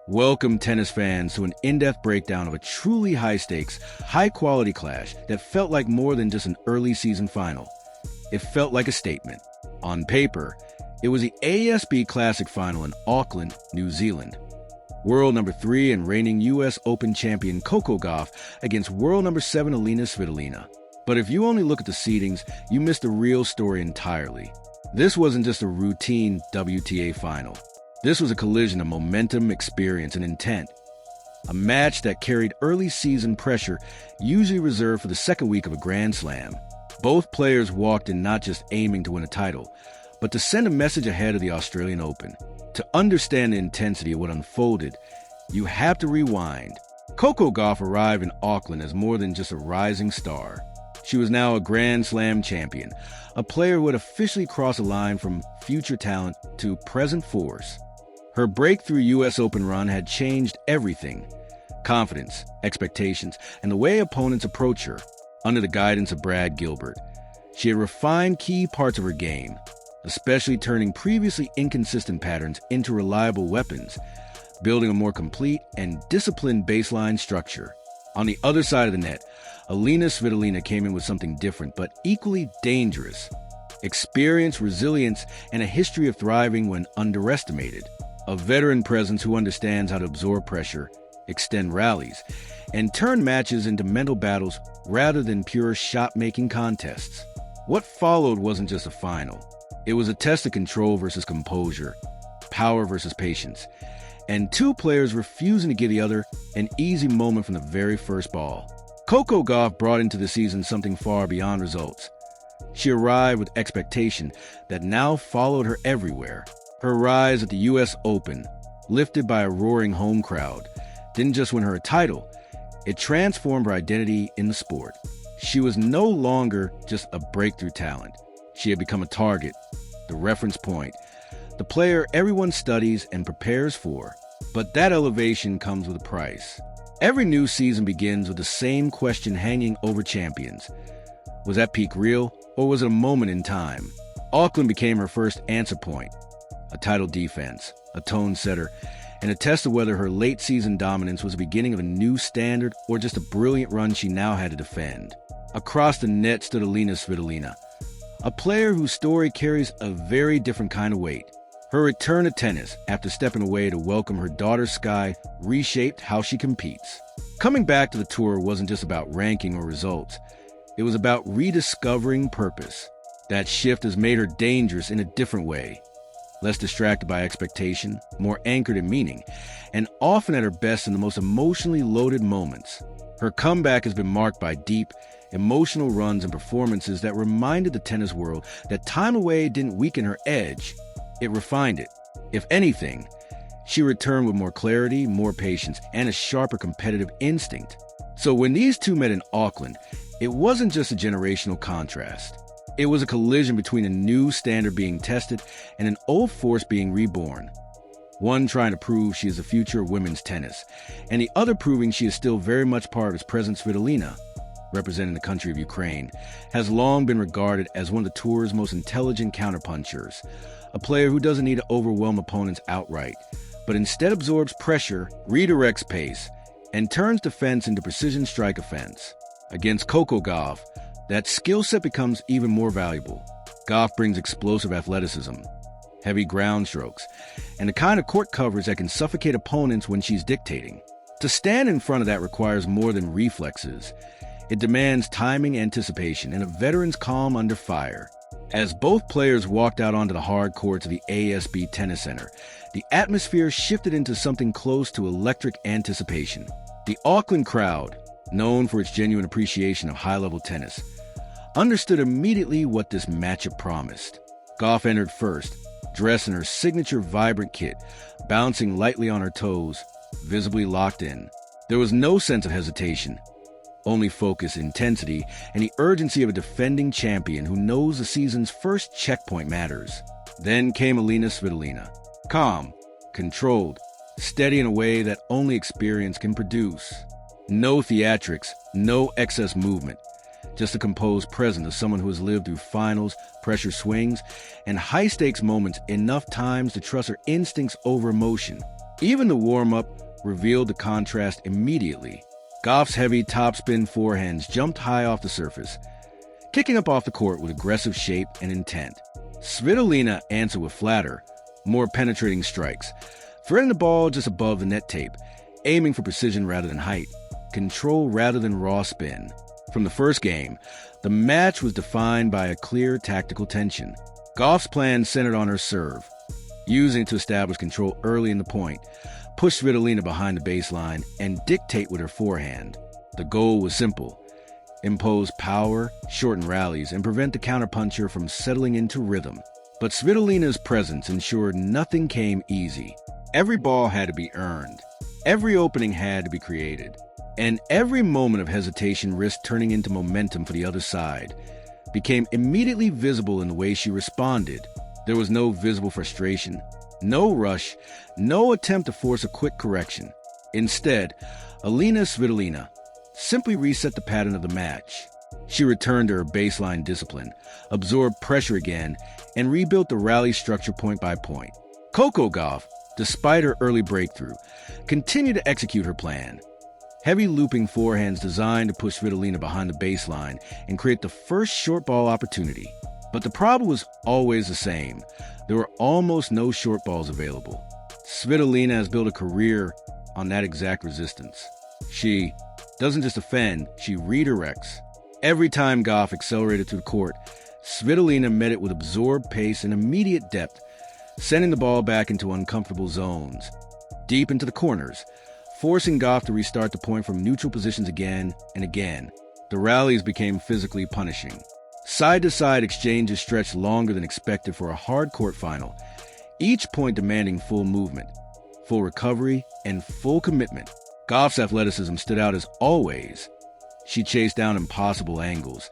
Welcome, tennis fans, to an in-depth breakdown of a truly high-stakes, high-quality clash that felt like more than just an early season final. It felt like a statement. On paper, it was the ASB Classic Final in Auckland, New Zealand. World number 3 and reigning U.S. Open champion Coco Gauff against world number 7 Elina Svitolina. But if you only look at the seedings, you miss the real story entirely. This wasn't just a routine WTA Final. This was a collision of momentum, experience, and intent. A match that carried early season pressure, usually reserved for the second week of a Grand Slam. Both players walked in not just aiming to win a title, but to send a message ahead of the Australian Open. To understand the intensity of what unfolded, you have to rewind. Coco Gauff arrived in Auckland as more than just a rising star. She was now a Grand Slam champion, a player who had officially crossed a line from future talent to present force. Her breakthrough U.S. Open run had changed everything. Confidence, expectations, and the way opponents approach her. Under the guidance of Brad Gilbert, she had refined key parts of her game, especially turning previously inconsistent patterns into reliable weapons, building a more complete and disciplined baseline structure. On the other side of the net, Elina Svitolina came in with something different but equally dangerous. Experience, resilience, and a history of thriving when underestimated. A veteran presence who understands how to absorb pressure, extend rallies, and turn matches into mental battles rather than pure shot-making contests. What followed wasn't just a final. It was a test of control versus composure, power versus patience, and two players refusing to give the other an easy moment from the very first ball. Coco Gauff brought into the season something far beyond results. She arrived with expectation that now followed her everywhere. Her rise at the U.S. Open, lifted by a roaring home crowd, didn't just win her a title, it transformed her identity in the sport. She was no longer just a breakthrough talent. She had become a target, the reference point, the player everyone studies and prepares for. But that elevation comes with a price. Every new season begins with the same question hanging over champions. Was that peak real, or was it a moment in time? Auckland became her first answer point. A title defense, a tone setter, and a test of whether her late-season dominance was the beginning of a new standard or just a brilliant run she now had to defend. Across the net stood Elina Svitolina, a player whose story carries a very different kind of weight. Her return to tennis, after stepping away to welcome her daughter Sky, reshaped how she competes. Coming back to the tour wasn't just about ranking or results. It was about rediscovering purpose. That shift has made her dangerous in a different way. Less distracted by expectation, more anchored in meaning, and often at her best in the most emotionally loaded moments. Her comeback has been marked by deep, emotional runs and performances that reminded the tennis world that time away didn't weaken her edge, it refined it. If anything, she returned with more clarity, more patience, and a sharper competitive instinct. So when these two met in Auckland, it wasn't just a generational contrast. It was a collision between a new standard being tested and an old force being reborn. One trying to prove she is the future of women's tennis, and the other proving she is still very much part of its present. Svitolina, representing the country of Ukraine, has long been regarded as one of the tour's most intelligent counterpunchers, a player who doesn't need to overwhelm opponents outright, but instead absorbs pressure, redirects pace, and turns defense into precision strike offense. Against Coco Gauff, that skill set becomes even more valuable. Gauff brings explosive athleticism, heavy ground strokes, and the kind of court coverage that can suffocate opponents when she's dictating. To stand in front of that requires more than reflexes. It demands timing, anticipation, and a veteran's calm under fire. As both players walked out onto the hard courts of the ASB Tennis Center, the atmosphere shifted into something close to electric anticipation. The Auckland crowd, known for its genuine appreciation of high-level tennis, understood immediately what this matchup promised. Gauff entered first, dressed in her signature vibrant kit, bouncing lightly on her toes, visibly locked in. There was no sense of hesitation, only focus, intensity, and the urgency of a defending champion who knows the season's first checkpoint matters. Then came Elina Svitolina, calm, controlled, steady in a way that only experience can produce. No theatrics, no excess movement. Just a composed presence of someone who has lived through finals, pressure swings, and high-stakes moments enough times to trust her instincts over emotion. Even the warm-up revealed the contrast immediately. Gauff's heavy topspin forehands jumped high off the surface, kicking up off the court with aggressive shape and intent. Svitolina answered with flatter, more penetrating strikes, threading the ball just above the net tape, aiming for precision rather than height, control rather than raw spin. From the first game, the match was defined by a clear tactical tension. Gauff's plan centered on her serve, using it to establish control early in the point, push Svitolina behind the baseline, and dictate with her forehand. The goal was simple: impose power, shorten rallies, and prevent the counterpuncher from settling into rhythm. But Svitolina's presence ensured nothing came easy. Every ball had to be earned. Every opening had to be created. And every moment of hesitation risked turning into momentum for the other side became immediately visible in the way she responded. There was no visible frustration, no rush, no attempt to force a quick correction. Instead, Elina Svitolina simply reset the pattern of the match. She returned to her baseline discipline, absorbed pressure again, and rebuilt the rally structure point by point. Coco Gauff, despite her early breakthrough, continued to execute her plan. Heavy looping forehands designed to push Svitolina behind the baseline and create the first short ball opportunity. But the problem was always the same. There were almost no short balls available. Svitolina has built a career on that exact resistance. She doesn't just defend, she redirects. Every time Gauff accelerated to the court, Svitolina met it with absorbed pace and immediate depth, sending the ball back into uncomfortable zones, deep into the corners, forcing Gauff to restart the point from neutral positions again and again. The rallies became physically punishing. Side-to-side exchanges stretched longer than expected for a hard court final, each point demanding full movement, full recovery, and full commitment. Gauff's athleticism stood out as always. She chased down impossible angles,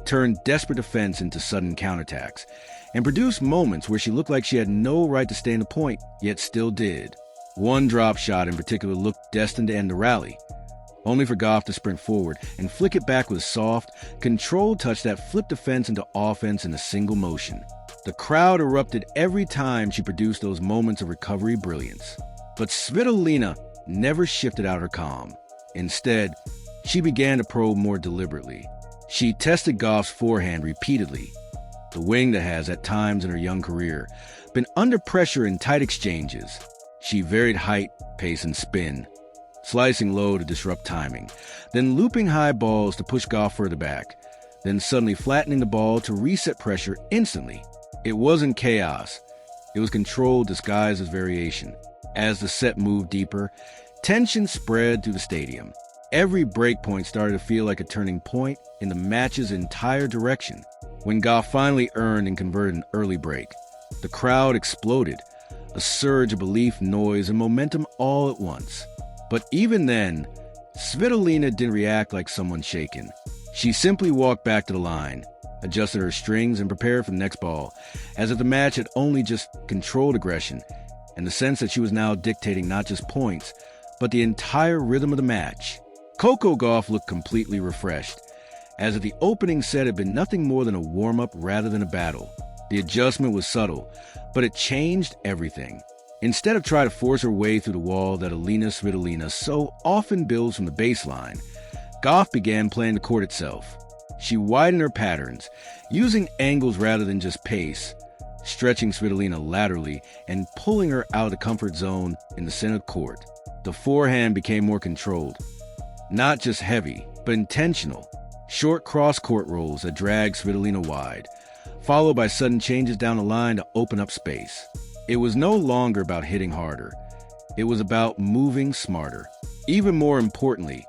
turned desperate defense into sudden counterattacks, and produced moments where she looked like she had no right to stay in the point, yet still did. One drop shot in particular looked destined to end the rally, only for Gauff to sprint forward and flick it back with a soft, controlled touch that flipped defense into offense in a single motion. The crowd erupted every time she produced those moments of recovery brilliance. But Svitolina never shifted out her calm. Instead, she began to probe more deliberately. She tested Gauff's forehand repeatedly, the wing that has, at times in her young career, been under pressure in tight exchanges. She varied height, pace, and spin, slicing low to disrupt timing, then looping high balls to push Gauff further back, then suddenly flattening the ball to reset pressure instantly. It wasn't chaos. It was control disguised as variation. As the set moved deeper, tension spread through the stadium. Every break point started to feel like a turning point in the match's entire direction. When Gauff finally earned and converted an early break, the crowd exploded, a surge of belief, noise, and momentum all at once. But even then, Svitolina didn't react like someone shaken. She simply walked back to the line, adjusted her strings, and prepared for the next ball, as if the match had only just controlled aggression, and the sense that she was now dictating not just points, but the entire rhythm of the match. Coco Gauff looked completely refreshed, as if the opening set had been nothing more than a warm-up rather than a battle. The adjustment was subtle, but it changed everything. Instead of trying to force her way through the wall that Elina Svitolina so often builds from the baseline, Gauff began playing the court itself. She widened her patterns, using angles rather than just pace, stretching Svitolina laterally and pulling her out of the comfort zone in the center court. The forehand became more controlled, not just heavy, but intentional. Short cross-court rolls that dragged Svitolina wide, followed by sudden changes down the line to open up space. It was no longer about hitting harder. It was about moving smarter. Even more importantly,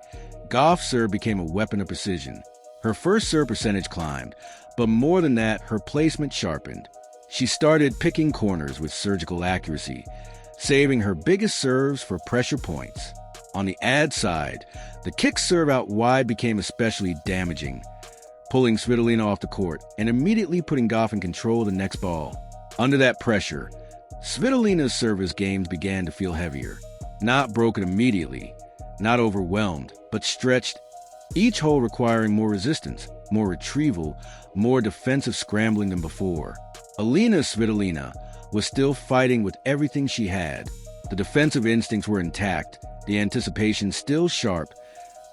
Gauff's serve became a weapon of precision. Her first serve percentage climbed, but more than that, her placement sharpened. She started picking corners with surgical accuracy, saving her biggest serves for pressure points. On the ad side, the kick serve out wide became especially damaging, pulling Svitolina off the court and immediately putting Gauff in control of the next ball. Under that pressure, Svitolina's service games began to feel heavier, not broken immediately, not overwhelmed, but stretched, each hole requiring more resistance, more retrieval, more defensive scrambling than before. Elina Svitolina was still fighting with everything she had, The defensive instincts were intact, the anticipation still sharp,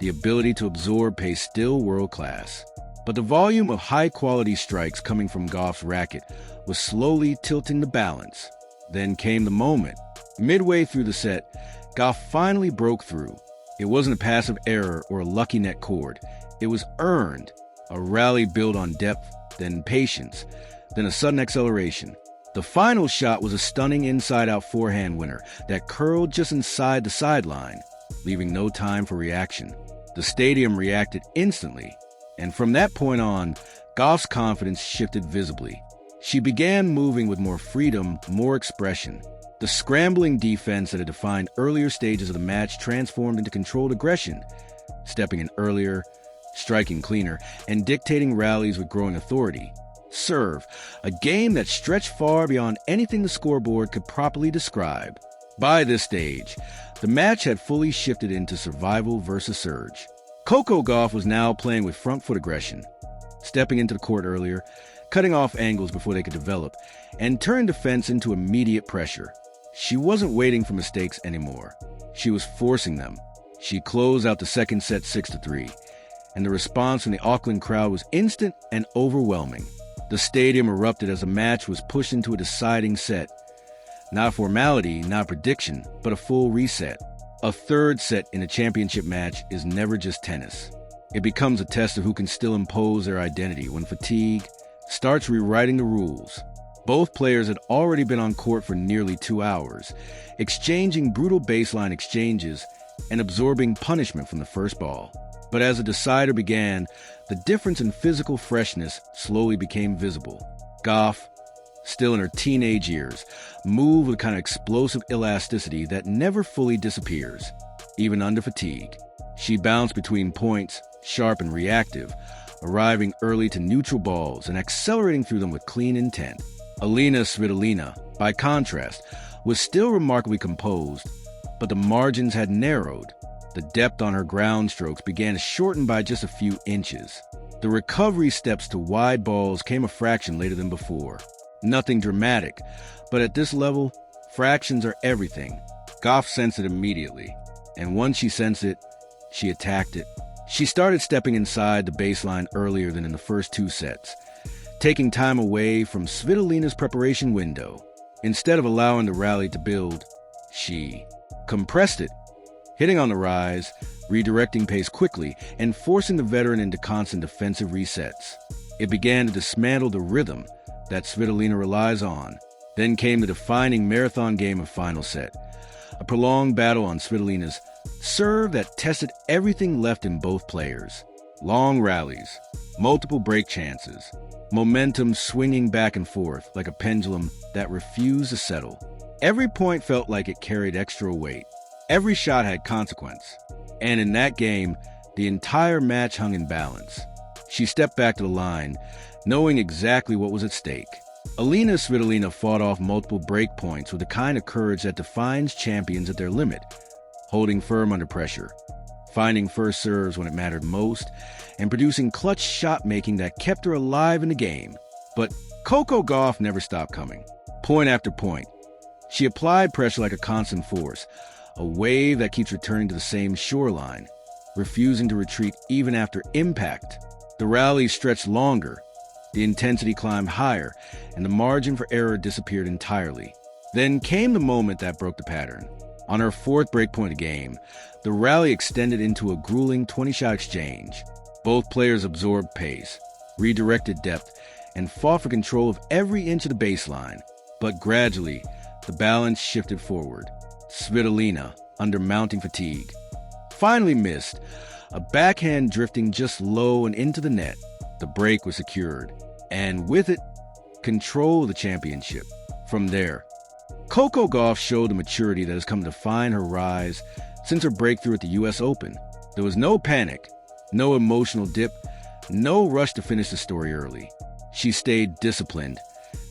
the ability to absorb pace still world-class. But the volume of high-quality strikes coming from Gauff's racket was slowly tilting the balance. Then came the moment. Midway through the set, Gauff finally broke through. It wasn't a passive error or a lucky net chord. It was earned. A rally built on depth, then patience, then a sudden acceleration. The final shot was a stunning inside-out forehand winner that curled just inside the sideline, leaving no time for reaction. The stadium reacted instantly, and from that point on, Gauff's confidence shifted visibly. She began moving with more freedom, more expression. The scrambling defense that had defined earlier stages of the match transformed into controlled aggression, stepping in earlier, striking cleaner, and dictating rallies with growing authority. Serve, a game that stretched far beyond anything the scoreboard could properly describe. By this stage, the match had fully shifted into survival versus surge. Coco Gauff was now playing with front foot aggression, stepping into the court earlier, cutting off angles before they could develop, and turning defense into immediate pressure. She wasn't waiting for mistakes anymore. She was forcing them. She closed out the second set 6-3, and the response from the Auckland crowd was instant and overwhelming. The stadium erupted as the match was pushed into a deciding set. Not formality, not prediction, but a full reset. A third set in a championship match is never just tennis. It becomes a test of who can still impose their identity when fatigue starts rewriting the rules. Both players had already been on court for nearly 2 hours, exchanging brutal baseline exchanges and absorbing punishment from the first ball. But as the decider began, the difference in physical freshness slowly became visible. Gauff, still in her teenage years, moved with a kind of explosive elasticity that never fully disappears, even under fatigue. She bounced between points, sharp and reactive, arriving early to neutral balls and accelerating through them with clean intent. Elina Svitolina, by contrast, was still remarkably composed, but the margins had narrowed. The depth on her ground strokes began to shorten by just a few inches. The recovery steps to wide balls came a fraction later than before. Nothing dramatic, but at this level, fractions are everything. Gauff sensed it immediately, and once she sensed it, she attacked it. She started stepping inside the baseline earlier than in the first 2 sets, taking time away from Svitolina's preparation window. Instead of allowing the rally to build, she compressed it, hitting on the rise, redirecting pace quickly, and forcing the veteran into constant defensive resets. It began to dismantle the rhythm that Svitolina relies on. Then came the defining marathon game of final set, a prolonged battle on Svitolina's serve that tested everything left in both players. Long rallies, multiple break chances, momentum swinging back and forth like a pendulum that refused to settle. Every point felt like it carried extra weight. Every shot had consequence. And in that game, the entire match hung in balance. She stepped back to the line, knowing exactly what was at stake. Elina Svitolina fought off multiple break points with the kind of courage that defines champions at their limit, holding firm under pressure, finding first serves when it mattered most, and producing clutch shot-making that kept her alive in the game. But Coco Gauff never stopped coming, point after point. She applied pressure like a constant force, a wave that keeps returning to the same shoreline, refusing to retreat even after impact. The rallies stretched longer, the intensity climbed higher, and the margin for error disappeared entirely. Then came the moment that broke the pattern. On her 4th breakpoint of the game, the rally extended into a grueling 20-shot exchange. Both players absorbed pace, redirected depth, and fought for control of every inch of the baseline. But gradually, the balance shifted forward. Svitolina, under mounting fatigue, finally missed, a backhand drifting just low and into the net. The break was secured, and with it, control of the championship. From there, Coco Gauff showed the maturity that has come to define her rise since her breakthrough at the U.S. Open. There was no panic, no emotional dip, no rush to finish the story early. She stayed disciplined,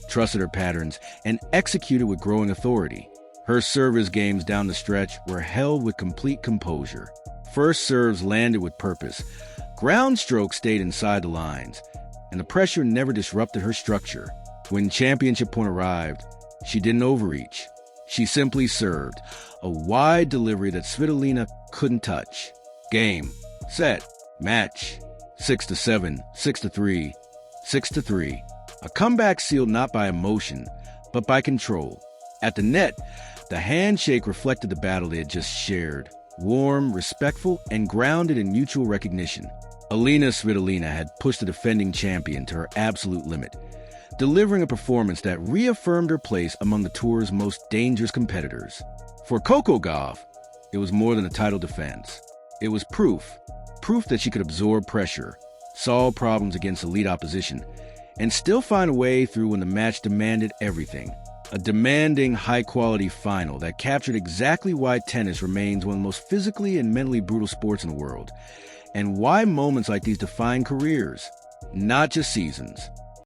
trusted her patterns, and executed with growing authority. Her service games down the stretch were held with complete composure. First serves landed with purpose. Ground strokes stayed inside the lines, and the pressure never disrupted her structure. When championship point arrived, she didn't overreach. She simply served, a wide delivery that Svitolina couldn't touch. Game, set, match. 6-7, 6-3, 6-3. A comeback sealed not by emotion, but by control. At the net, the handshake reflected the battle they had just shared. Warm, respectful, and grounded in mutual recognition. Elina Svitolina had pushed the defending champion to her absolute limit, delivering a performance that reaffirmed her place among the tour's most dangerous competitors. For Coco Gauff, it was more than a title defense. It was proof that she could absorb pressure, solve problems against elite opposition, and still find a way through when the match demanded everything. A demanding, high-quality final that captured exactly why tennis remains one of the most physically and mentally brutal sports in the world, and why moments like these define careers, not just seasons.